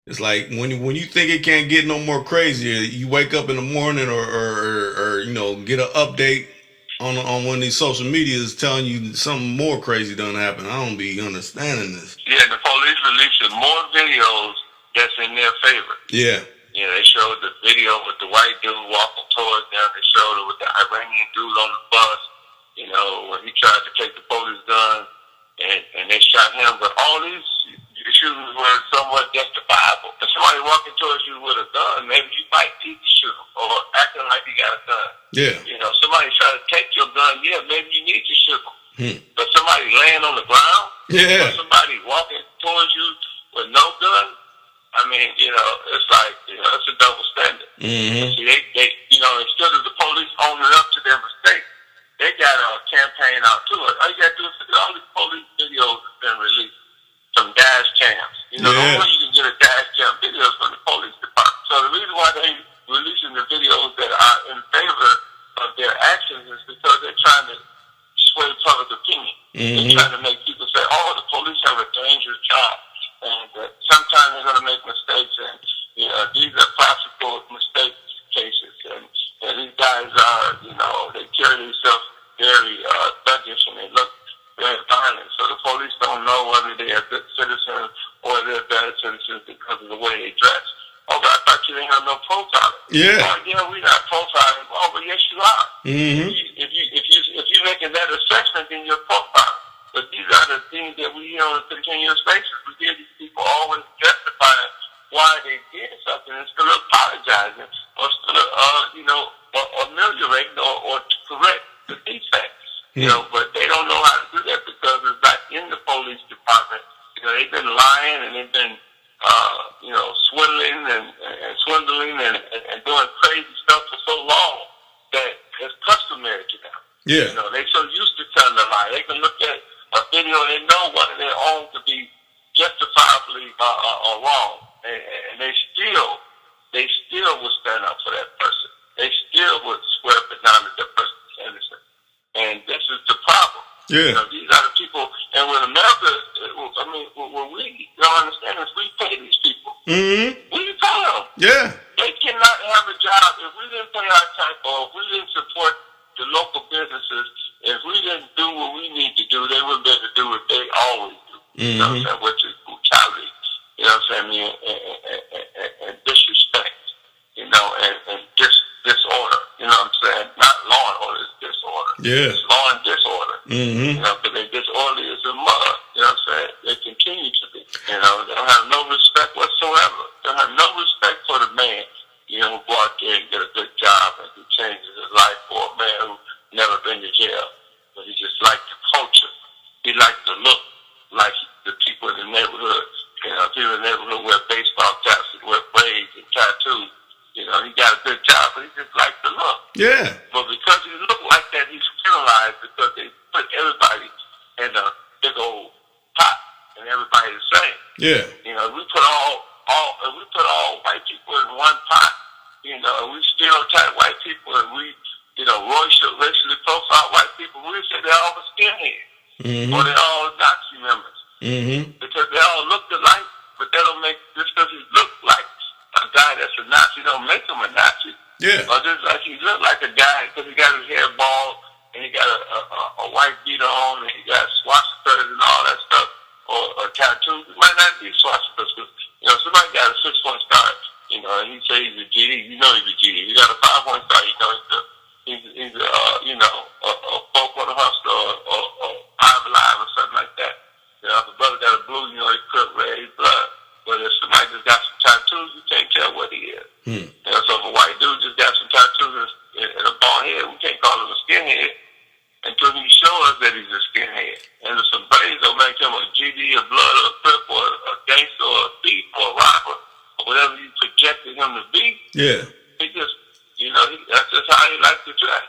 It's like when you think it can't get no more crazier, you wake up in the morning or you know get an update on one of these social medias telling you something more crazy done happen. I don't be understanding this. Yeah, the police releasing more videos that's in their favor. Yeah. Yeah, they showed the video with the white dude walking towards them. They showed it with the Iranian dude on the bus. You know, when he tried to take the police gun, and they shot him. But all these shootings were somewhat justifiable. If somebody walking towards you with a gun, maybe you might need to shoot him, or acting like you got a gun. Yeah. You know, somebody try to take your gun, yeah, maybe you need to shoot him. But somebody laying on the ground, Yeah. or somebody walking towards you with no gun, I mean, you know, it's like, you know, it's a double standard. See, they, you know, instead of the police owning up to their mistake, they got a campaign out too. All you got to do is all these police videos have been released from dash cams. You know, the only way you can get a dash cam video is from the police department. So the reason why they releasing the videos that are in favor of their actions is because they're trying to sway public opinion. They're trying to make people say, oh, the police have a dangerous job. And sometimes they're going to make mistakes. And, you know, these are possible mistake cases. And these guys are, you know, they carry themselves very thuggish and they look very violent. So the police don't know whether they are good citizens or they're bad citizens because of the way they dress. Oh, but I thought you didn't have no profiling. Yeah. Oh, yeah, we're not profiling. Oh, but yes, you are. If you're making that assessment, then you're profiling. But these are the things that we hear on a continuous basis. We hear these people always justifying why they did something instead of apologizing or instead of, you know, ameliorating or to correct the defects. You know, but they don't know how to do that because it's not in the police department. You know, they've been lying and they've been, you know, swindling and doing crazy stuff for so long that it's customary to them. Yeah. You know, they so used to telling a lie. They can look at a video and they know one of their own to be justifiably wrong, and they still would stand up for that person. They still would swear up and down that that person is innocent. And this is the problem. Yeah. You know, these are the people, and when America, I mean, when we don't understand this, we pay these people. We pay them. Yeah. They cannot have a job if we didn't pay our tax, or if we didn't support the local businesses. If we didn't do what we need to do, they wouldn't be able to do what they always do. You know what I'm saying? Which is brutality. You know what I'm saying? And disrespect. You know, and disorder. You know what I'm saying? Not law and order, it's disorder. Yeah. It's law and disorder. You know, because they disorderly as a mother. You know what I'm saying? They continue to be. You know, they don't have no respect whatsoever. They don't have no respect for the man, you know, who go out there and get a good job and who changes his life, for a man who never been to jail. But he just liked the culture. He liked to look like the people in the neighborhood. You know, people in the neighborhood wear baseball caps and wear braids and tattoos. You know, he got a good job, but he just liked the look. Yeah. But because he looked like that, he's penalized because they put everybody in a big old pot and everybody the same. Yeah. You know, we put all white people in one pot. You know, and we stereotype white people and we, you know, racially profile white people. We say they all were skinheads or they all Nazi members because they all look alike, but they don't make just because he looked like a guy that's a Nazi don't make him a Nazi. Yeah. Or just like he looked like a guy because he got his hair bald and he got a white beater on and he got swastikas and all that stuff or tattoos. It might not be swastikas because, you know, somebody got a 6-point star, you know, and he say he's a GD. You know he's a GD. You got a 5-point star, you know he's a you know, a 4-point hustler or 5 Alive or something like that. You know, if a brother got a blue, you know, he could red his blood. But if somebody just got some tattoos, you can't tell what he is. You know, so if a white dude just got some tattoos and a bald head, we can't call him a skinhead until he show us that he's a skinhead. And if some braids don't make him a GD, a blood, or a crip, or a gangster, or a thief, or a robber, or whatever you projected him to be, he just, you know, that's just how he likes to dress.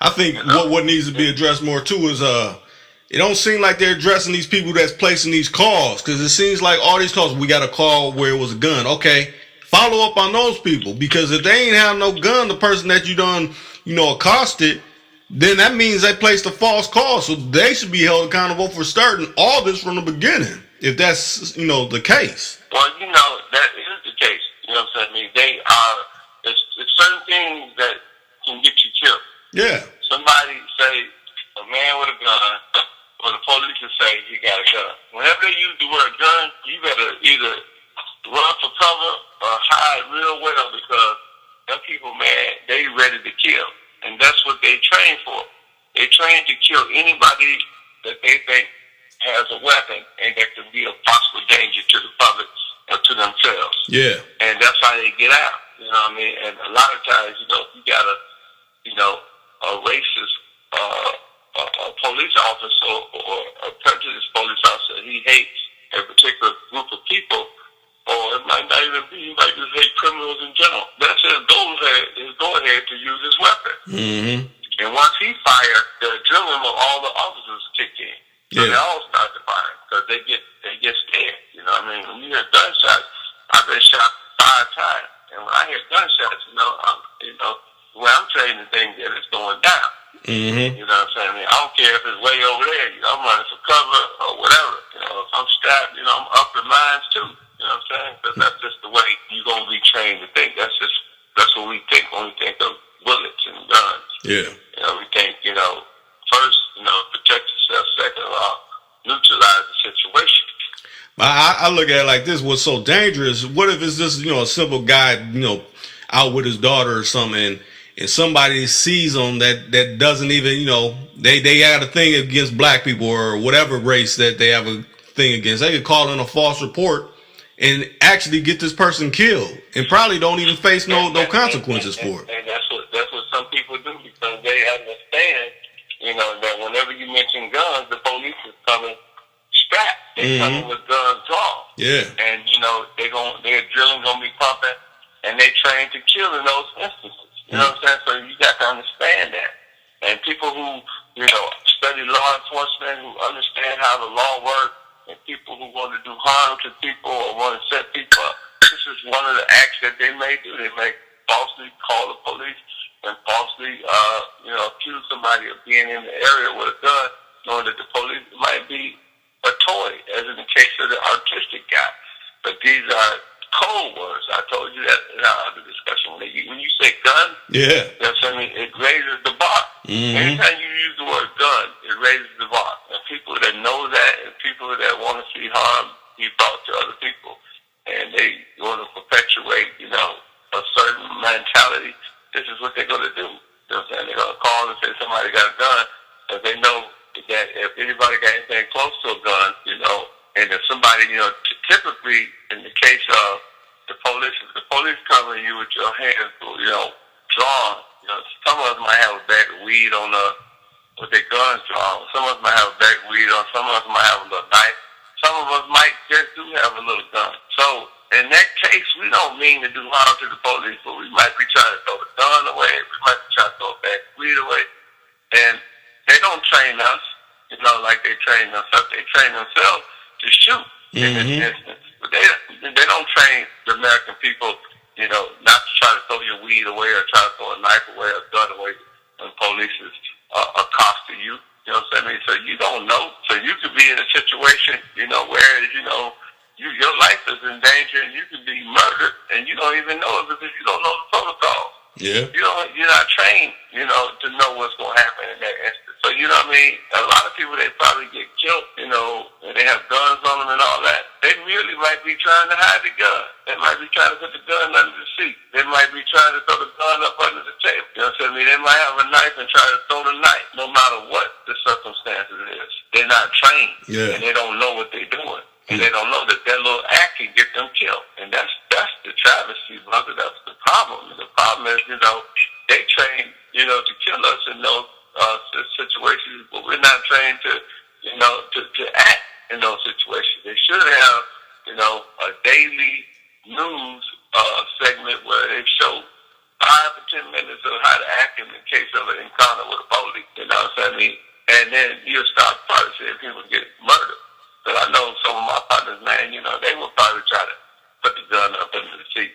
I think what needs to be addressed more too is it don't seem like they're addressing these people that's placing these calls, because it seems like all these calls, we got a call where it was a gun. Okay, follow up on those people, because if they ain't have no gun, the person that you done, you know, accosted, then that means they placed a false call. So they should be held accountable for starting all this from the beginning. if that's the case. Well, that is the case. You know what I'm saying? I mean, it's certain things that can get you killed. Yeah. Somebody say a man with a gun, or the police will say he got a gun. Whenever they use the word gun, you better either run for cover or hide real well, because them people, man, they ready to kill, and that's what they train for. They train to kill anybody that they think has a weapon and that could be a possible danger to the public or to themselves. Yeah. And that's how they get out. You know what I mean? And a lot of times, you got a racist a police officer or a prejudiced police officer. He hates a particular group of people, or it might not even be. He might just hate criminals in general. That's his go ahead to use his weapon. Mm-hmm. And once he fired, the adrenaline of all the officers kick in. So they all start to fire because they get scared. You know what I mean? When you hear gunshots, I've been shot 5 times, and when I hear gunshots, the way I'm trained to think that it's going down. Mm-hmm. You know what I'm saying? I mean, I don't care if it's way over there. I'm running for cover or whatever. If I'm strapped, I'm up in mines too. You know what I'm saying? Because that's just the way you're gonna be trained to think. That's what we think when we think of bullets and guns. Yeah. We think, first, protect yourself. Second of all, neutralize the situation. I look at it like this: what's so dangerous? What if it's just a simple guy, out with his daughter or something, and somebody sees them that doesn't even, they got a thing against black people or whatever race that they have a thing against. They could call in a false report and actually get this person killed, and probably don't even face no consequences for it. And that's what some people do, because they understand, that whenever you mention guns, the police is coming strapped. They're coming with guns drawn. Yeah. And their adrenaline gonna be pumping, and they train to kill in those instances. You know what I'm saying? So you got to understand that. And people who study law enforcement, who understand how the law works, and people who want to do harm to people or want to set people up, this is one of the acts that they may do. They may falsely call the police and falsely, accuse somebody of being in the area with a gun, knowing that the police might be a toy, as in the case of the autistic guy. But these are code words. I told you that in our other discussion. When you say gun, it raises the bar. Mm-hmm. Anytime you use the word gun, it raises the bar. And people that know that, and people that want to see harm be brought to other people, and they want to perpetuate, a certain mentality, this is what they're going to do. You know what I'm saying? They're going to call and say somebody got a gun, because they know that if anybody got anything close to a gun, and if somebody, typically in the case of the police, if the police covering you with your hands, drawn, some of us might have a bag of weed on with their guns drawn. Some of us might have a bag of weed on. Some of us might have a little knife. Some of us might just do have a little gun. So in that case, we don't mean to do harm to the police, but we might be trying to throw the gun away. We might be trying to throw a bag of weed away. And they don't train us, like they train us up. They train themselves to shoot in this instance. But they don't train the American people, not to try to throw your weed away or try to throw a knife away or a gun away when police is accosting you. You know what I'm saying? So you don't know. So you could be in a situation, where, your life is in danger and you could be murdered and you don't even know it because you don't know the protocol. Yeah. You're not trained, to know what's going to happen in that instance. So, a lot of people, they probably get killed, and they have guns on them and all that. They really might be trying to hide the gun. They might be trying to put the gun under the seat. They might be trying to throw the gun up under the table. You know what I'm saying? They might have a knife and try to throw the knife, no matter what the circumstances is. They're not trained, and they don't know what they're doing. And they don't know that little act can get them killed. And that's the travesty, brother. That's the problem. The problem is, they train, to kill us in those situations, but we're not trained to act in those situations. They should have, a daily news segment where they show 5 or 10 minutes of how to act in the case of an encounter with a police. You know what I'm saying? And then you'll start probably seeing people get murdered. But I know some of my partners, man, they will probably try to put the gun up under the seat.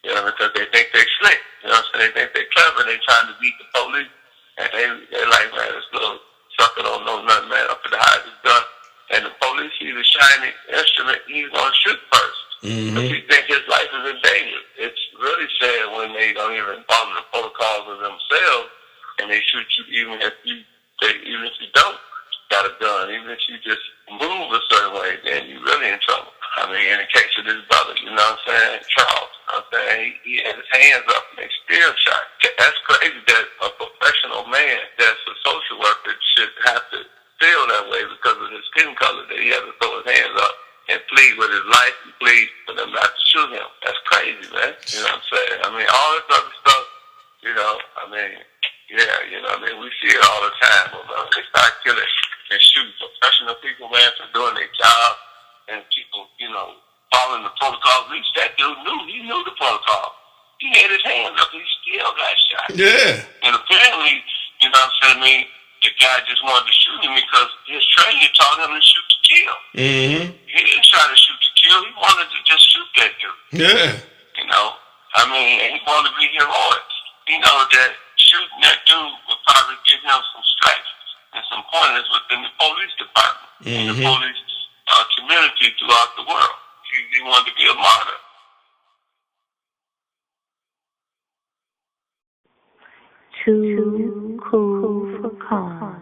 Because they think they're slick. You know what I'm saying? They think they're clever. They're trying to beat the police. And they're like, man, this little sucker don't know nothing, man. I'm going to hide this gun. And the police see a shiny instrument, he's going to shoot first. Because he thinks his life is in danger. It's really sad when they don't even follow the protocols of themselves, and they shoot you even if you don't got a gun, even if you just move a certain way, then you're really in trouble. I mean, in the case of this brother, you know what I'm saying, Charles, you know what I'm saying, he had his hands up and they still shot. That's crazy that a professional man that's a social worker should have to feel that way because of his skin color, that he has to throw his hands up and plead with his life and plead for them not to shoot him. That's crazy, man. You know what I'm saying? I mean, all this other stuff, you know, I mean, yeah, you know what I mean? We see it all the time. But they start killing and shooting professional people, man, for doing their job, and people, you know, following the protocols. At least that dude he knew the protocol. He had his hands up, he still got shot. Yeah. And apparently, you know what I'm saying, I mean, the guy just wanted to shoot him because his trainer taught him to shoot to kill. He didn't try to shoot to kill, he wanted to just shoot that dude. Yeah. You know, I mean, he wanted to be heroic. He knows that shooting that dude would probably give him some stripes and some pointers within the police department and the police community throughout the world. He wanted to be a martyr. Too cool for calm.